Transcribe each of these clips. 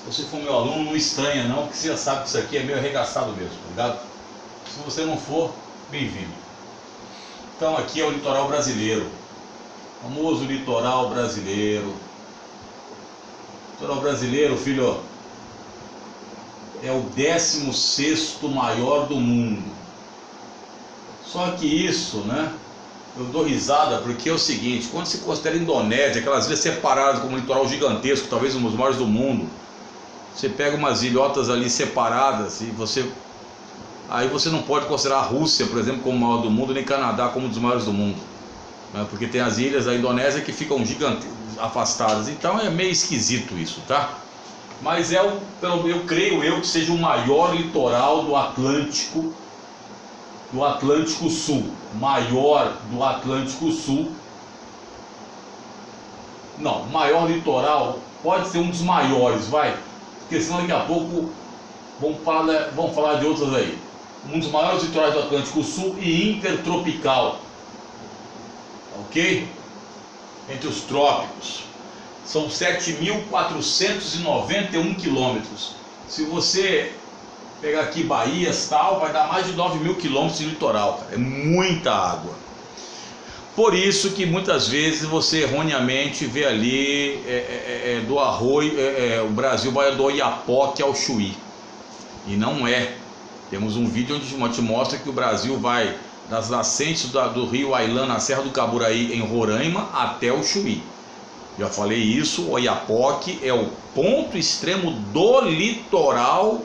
Se você for meu aluno, não estranha não, porque você já sabe que isso aqui é meio arregaçado mesmo, tá ligado? Se você não for, bem-vindo. Então aqui é o litoral brasileiro, famoso litoral brasileiro. Litoral brasileiro, filho, é o 16º maior do mundo. Só que isso, né, eu dou risada porque é o seguinte: quando se considera a Indonésia, aquelas ilhas separadas como um litoral gigantesco, talvez um dos maiores do mundo, você pega umas ilhotas ali separadas e aí você não pode considerar a Rússia, por exemplo, como o maior do mundo, nem Canadá como um dos maiores do mundo, né? Porque tem as ilhas da Indonésia que ficam afastadas, então é meio esquisito isso, tá? Mas eu creio que seja o maior litoral do Atlântico Sul, maior do Atlântico Sul. Não, maior litoral pode ser um dos maiores, vai, porque senão daqui a pouco vamos falar de outras aí. Um dos maiores litorais do Atlântico Sul e intertropical, ok? Entre os trópicos. São 7.491 quilômetros. Se você pegar aqui Bahias tal, vai dar mais de 9.000 quilômetros de litoral, cara. É muita água. Por isso que muitas vezes você erroneamente vê ali do Arroio, o Brasil vai do Oiapoque ao Chuí. E não é. Temos um vídeo onde te mostra que o Brasil vai das nascentes do rio Ailã, na Serra do Caburaí, em Roraima, até o Chuí. Já falei isso, o Oiapoque é o ponto extremo do litoral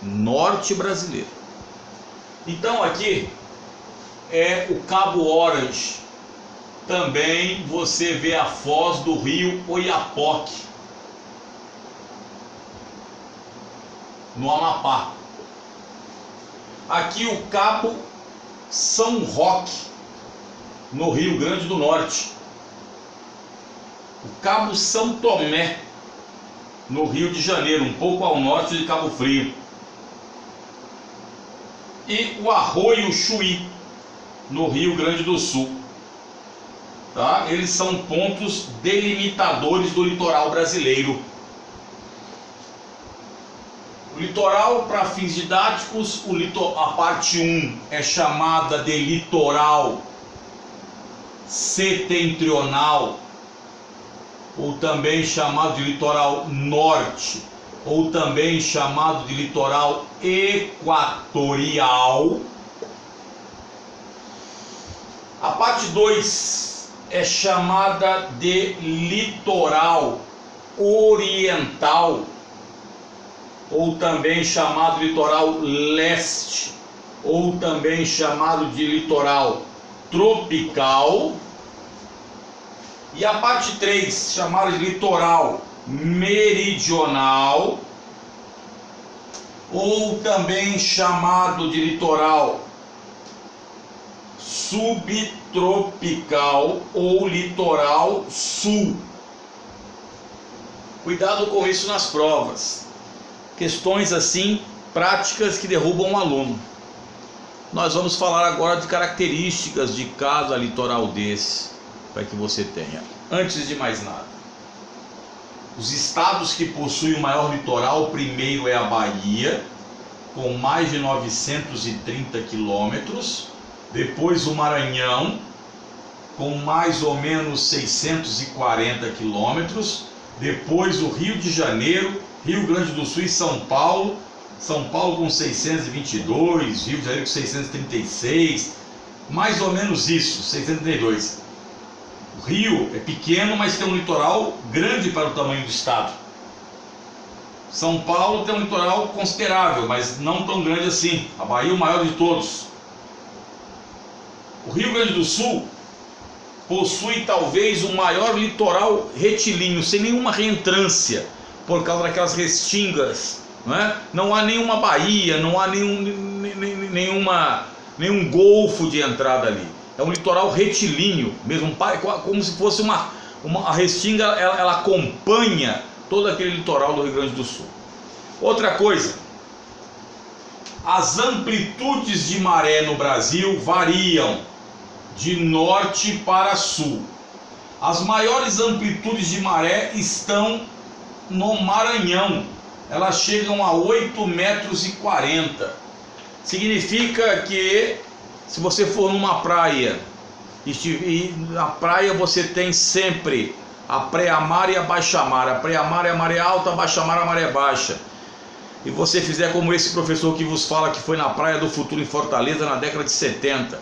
norte brasileiro. Então aqui é o Cabo Orange. Também você vê a foz do rio Oiapoque, no Amapá. Aqui o Cabo São Roque, no Rio Grande do Norte. O Cabo São Tomé, no Rio de Janeiro, um pouco ao norte de Cabo Frio. E o Arroio Chuí, no Rio Grande do Sul. Tá? Eles são pontos delimitadores do litoral brasileiro. O litoral, para fins didáticos, a parte 1 é chamada de litoral setentrional, ou também chamado de litoral norte, ou também chamado de litoral equatorial. A parte 2 é chamada de litoral oriental, ou também chamado de litoral leste, ou também chamado de litoral tropical. E a parte 3, chamada de litoral meridional, ou também chamado de litoral subtropical ou litoral sul. Cuidado com isso nas provas. Questões assim, práticas, que derrubam um aluno. Nós vamos falar agora de características de cada litoral desse, para que você tenha. Antes de mais nada, os estados que possuem o maior litoral, o primeiro é a Bahia, com mais de 930 quilômetros. Depois o Maranhão, com mais ou menos 640 quilômetros. Depois o Rio de Janeiro, Rio Grande do Sul e São Paulo. São Paulo com 622, Rio de Janeiro com 636, mais ou menos isso, 632. O Rio é pequeno, mas tem um litoral grande para o tamanho do estado. São Paulo tem um litoral considerável, mas não tão grande assim. A Bahia é o maior de todos. O Rio Grande do Sul possui talvez o maior litoral retilíneo, sem nenhuma reentrância, por causa daquelas restingas, não é? Não há nenhuma baía, não há nenhum golfo de entrada ali. É um litoral retilíneo, mesmo como se fosse a restinga, ela acompanha todo aquele litoral do Rio Grande do Sul. Outra coisa, as amplitudes de maré no Brasil variam de norte para sul. As maiores amplitudes de maré estão no Maranhão, elas chegam a 8,40 metros. Significa que se você for numa praia e na praia você tem sempre a pré-mar e a baixa-mar. A pré-mar é a maré alta, a baixa-mar é a maré baixa. E você fizer como esse professor que vos fala, que foi na Praia do Futuro em Fortaleza na década de 70,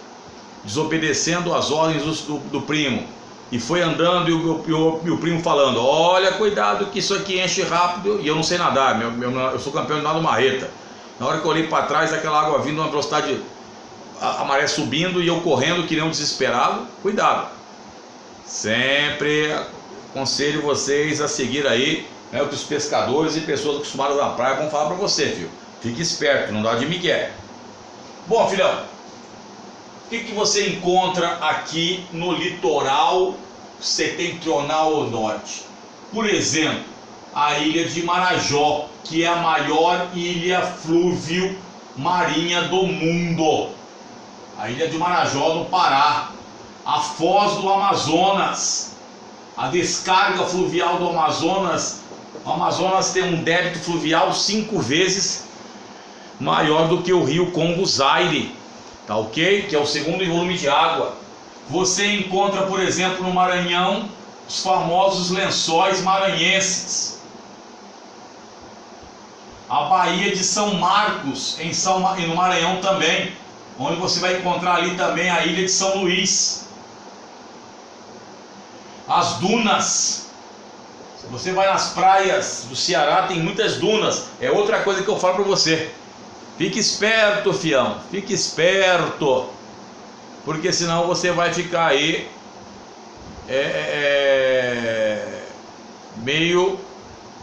desobedecendo as ordens do primo, e foi andando e o primo falando: olha, cuidado que isso aqui enche rápido, e eu não sei nadar, eu sou campeão de nado marreta. Na hora que eu olhei para trás, aquela água vindo a uma velocidade, a maré subindo e eu correndo que nem um desesperado. Cuidado, sempre aconselho vocês a seguir aí, né, o que os pescadores e pessoas acostumadas na praia vão falar para você, filho. Fique esperto, não dá de migué. Bom, filhão, o que você encontra aqui no litoral setentrional ou norte? Por exemplo, a ilha de Marajó, que é a maior ilha flúvio marinha do mundo. A ilha de Marajó, no Pará. A foz do Amazonas, a descarga fluvial do Amazonas. O Amazonas tem um débito fluvial 5 vezes maior do que o rio Congo Zaire, tá ok? Que é o segundo em volume de água. Você encontra, por exemplo, no Maranhão, os famosos lençóis maranhenses. A Baía de São Marcos, e no Maranhão também, onde você vai encontrar ali também a ilha de São Luís. As dunas. Se você vai nas praias do Ceará, tem muitas dunas. É outra coisa que eu falo para você. Fique esperto, fião. Fique esperto. Porque senão você vai ficar aí meio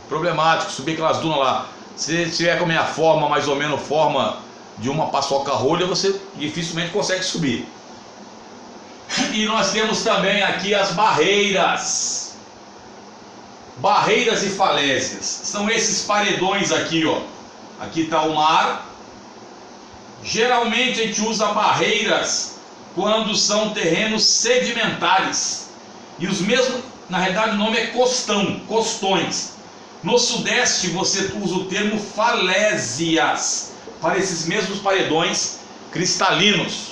problemático. Subir aquelas dunas lá. Se tiver com a minha forma, mais ou menos forma de uma paçoca rolha, você dificilmente consegue subir. E nós temos também aqui as barreiras. Barreiras e falésias. São esses paredões aqui, ó. Aqui está o mar. Geralmente a gente usa barreiras quando são terrenos sedimentares. E os mesmos, na realidade o nome é costão, costões. No sudeste você usa o termo falésias para esses mesmos paredões cristalinos.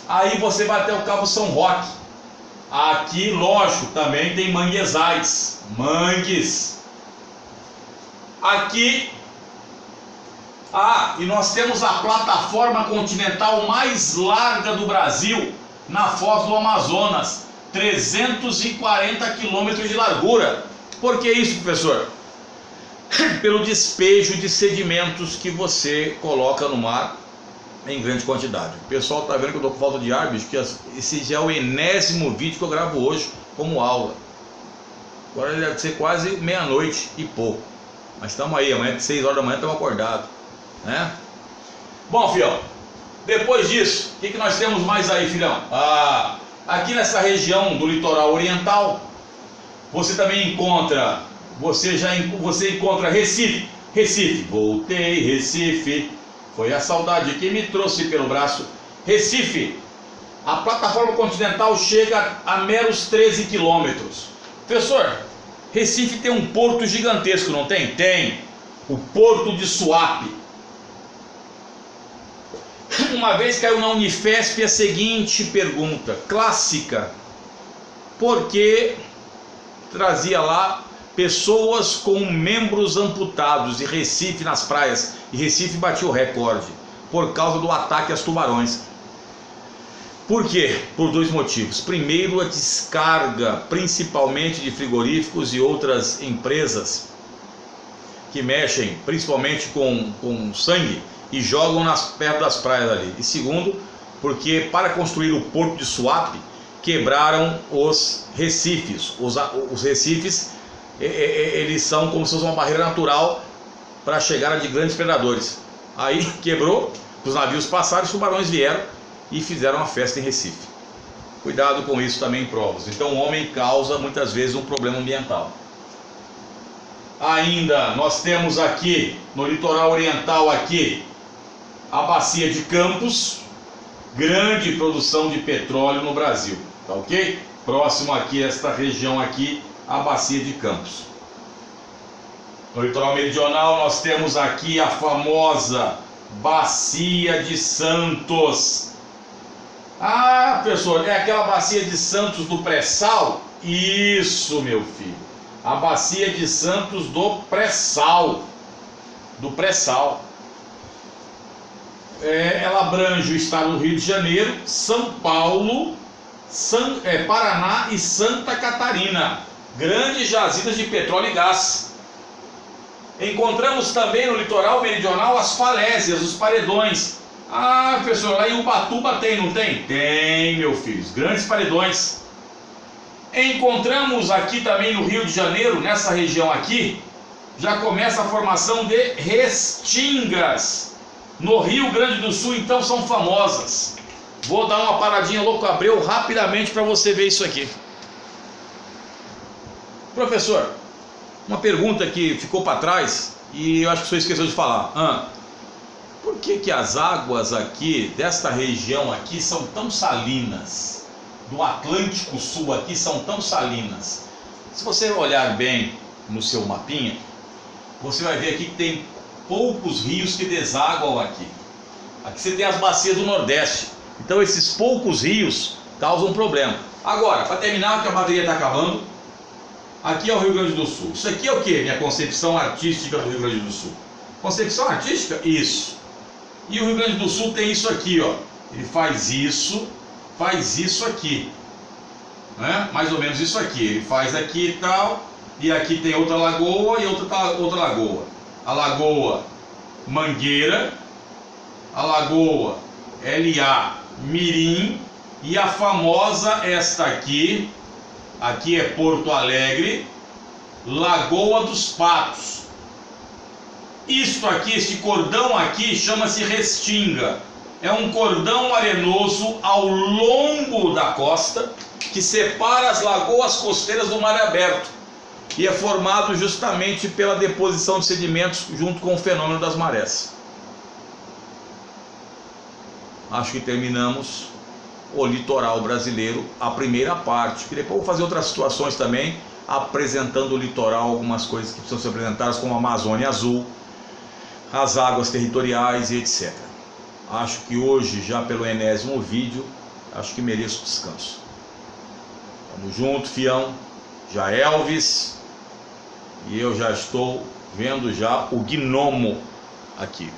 Aí você vai até o Cabo São Roque. Aqui, lógico, também tem manguezais, mangues. Aqui, e nós temos a plataforma continental mais larga do Brasil, na foz do Amazonas, 340 quilômetros de largura. Por que isso, professor? Pelo despejo de sedimentos que você coloca no mar em grande quantidade. O pessoal está vendo que eu estou com falta de ar, bicho, que esse já é o enésimo vídeo que eu gravo hoje como aula. Agora deve ser quase meia-noite e pouco. Mas estamos aí, amanhã de 6 horas da manhã estamos acordados, né? Bom, filhão, depois disso, o que nós temos mais aí, filhão? Aqui nessa região do litoral oriental, você também encontra, você encontra Recife, voltei, Recife. Foi a saudade que me trouxe pelo braço. Recife, a plataforma continental chega a meros 13 quilômetros. Professor, Recife tem um porto gigantesco, não tem? Tem. O Porto de Suape. Uma vez caiu na Unifesp a seguinte pergunta, clássica. Por que trazia lá pessoas com membros amputados de Recife nas praias? E Recife bateu o recorde por causa do ataque às tubarões. Por quê? Por 2 motivos. Primeiro, a descarga, principalmente de frigoríficos e outras empresas que mexem principalmente com sangue e jogam perto das praias ali. E segundo, porque para construir o Porto de Suape quebraram os recifes. Os recifes, eles são como se fosse uma barreira natural para a chegada de grandes predadores. Aí quebrou, os navios passaram, os tubarões vieram e fizeram uma festa em Recife. Cuidado com isso também em provas. Então o homem causa muitas vezes um problema ambiental. Ainda nós temos aqui no litoral oriental aqui a bacia de Campos, grande produção de petróleo no Brasil, tá ok? Próximo aqui esta região aqui, a bacia de Campos. No litoral meridional nós temos aqui a famosa Bacia de Santos. Ah, professor, é aquela Bacia de Santos do pré-sal? Isso, meu filho. A Bacia de Santos do pré-sal. Do pré-sal. Ela abrange o estado do Rio de Janeiro, São Paulo, Paraná e Santa Catarina. Grandes jazidas de petróleo e gás. Encontramos também no litoral meridional as falésias, os paredões. Ah, professor, lá em Ubatuba tem, não tem? Tem, meu filho, grandes paredões. Encontramos aqui também no Rio de Janeiro, nessa região aqui, já começa a formação de restingas. No Rio Grande do Sul, então, são famosas. Vou dar uma paradinha louco Abreu rapidamente para você ver isso aqui. Professor, uma pergunta que ficou para trás e eu acho que o senhor esqueceu de falar. Por que as águas aqui, desta região aqui, são tão salinas? Do Atlântico Sul aqui são tão salinas. Se você olhar bem no seu mapinha, você vai ver aqui que tem poucos rios que desaguam aqui. Aqui você tem as bacias do Nordeste. Então esses poucos rios causam problema. Agora, para terminar, que a bateria está acabando, aqui é o Rio Grande do Sul. Isso aqui é o que? Minha concepção artística do Rio Grande do Sul. Concepção artística? Isso. E o Rio Grande do Sul tem isso aqui, ó. Ele faz isso aqui, né? Mais ou menos isso aqui. Ele faz aqui e tal, e aqui tem outra lagoa e outra lagoa. A lagoa Mangueira, a lagoa L.A. Mirim e a famosa esta aqui é Porto Alegre, Lagoa dos Patos. Isto aqui, este cordão aqui chama-se restinga. É um cordão arenoso ao longo da costa que separa as lagoas costeiras do mar aberto. E é formado justamente pela deposição de sedimentos junto com o fenômeno das marés. Acho que terminamos o litoral brasileiro, a primeira parte, que depois vou fazer outras situações também, apresentando o litoral, algumas coisas que precisam ser apresentadas, como a Amazônia Azul, as águas territoriais e etc. Acho que hoje, já pelo 80º vídeo, acho que mereço descanso. Tamo junto, fião. Já Elvis. E eu já estou vendo já o gnomo aqui.